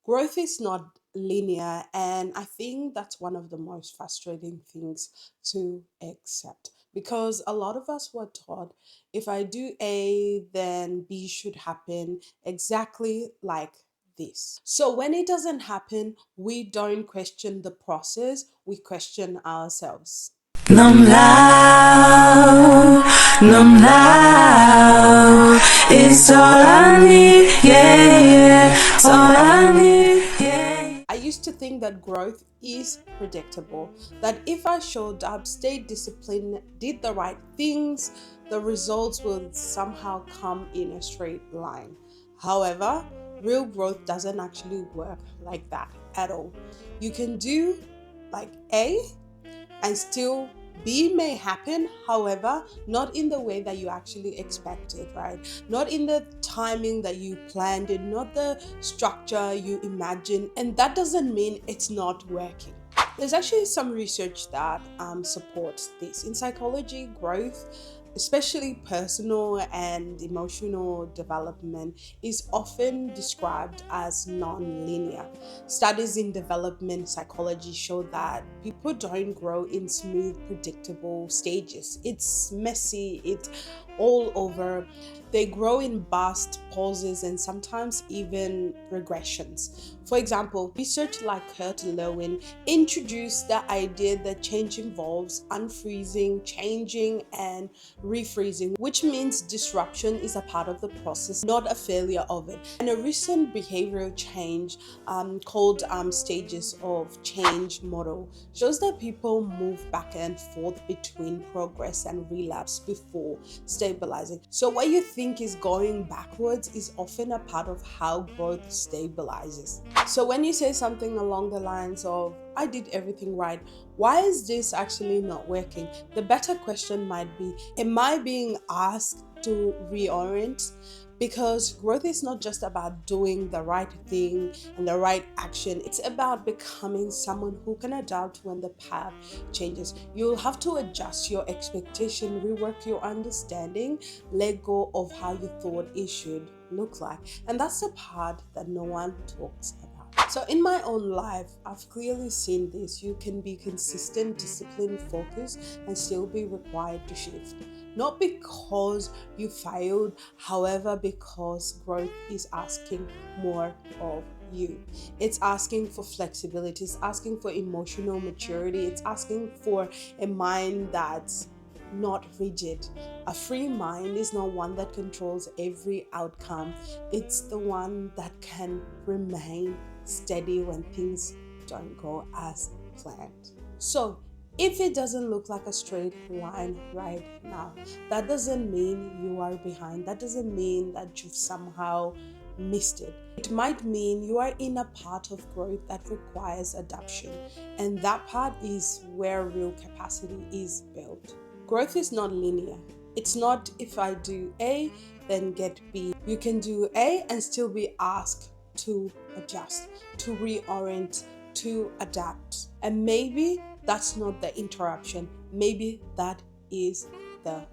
Growth is not linear, and I think that's one of the most frustrating things to accept because a lot of us were taught if I do A, then B should happen exactly like this. So when it doesn't happen, we don't question the process, we question ourselves. Numb loud, numb loud. It's all I need, yeah, yeah. It's all I need, yeah. I used to think that growth is predictable, that if I showed up, stayed disciplined, did the right things, the results would somehow come in a straight line. However, real growth doesn't actually work like that at all. You can do like A and still B may happen, however, not in the way that you actually expected, right? Not in the timing that you planned it, not the structure you imagined, and that doesn't mean it's not working. There's actually some research that supports this. In psychology, growth, especially personal and emotional development, is often described as non-linear. Studies in development psychology show that people don't grow in smooth, predictable stages. It's messy, it's all over. They grow in bursts, pauses, and sometimes even regressions. For example, research like Kurt Lewin introduced the idea that change involves unfreezing, changing, and refreezing, which means disruption is a part of the process, not a failure of it. And a recent behavioral change called stages of change model shows that people move back and forth between progress and relapse before stabilizing. So what you think is going backwards is often a part of how growth stabilizes. So when you say something along the lines of, I did everything right, why is this actually not working? The better question might be, am I being asked to reorient? Because growth is not just about doing the right thing and the right action, it's about becoming someone who can adapt when the path changes. You'll have to adjust your expectation, rework your understanding, let go of how you thought it should look like. And that's the part that no one talks about. So, in my own life, I've clearly seen this. You can be consistent, disciplined, focused, and still be required to shift. Not because you failed, however, because growth is asking more of you. It's asking for flexibility, it's asking for emotional maturity, it's asking for a mind that's not rigid. A free mind is not one that controls every outcome, it's the one that can remain steady when things don't go as planned. So, if it doesn't look like a straight line right now, that doesn't mean you are behind. That doesn't mean that you've somehow missed it. It might mean you are in a part of growth that requires adaptation, and that part is where real capacity is built. Growth is not linear. It's not if I do A, then get B. You can do A and still be asked to adjust, to reorient, to adapt. And maybe that's not the interruption. Maybe that is the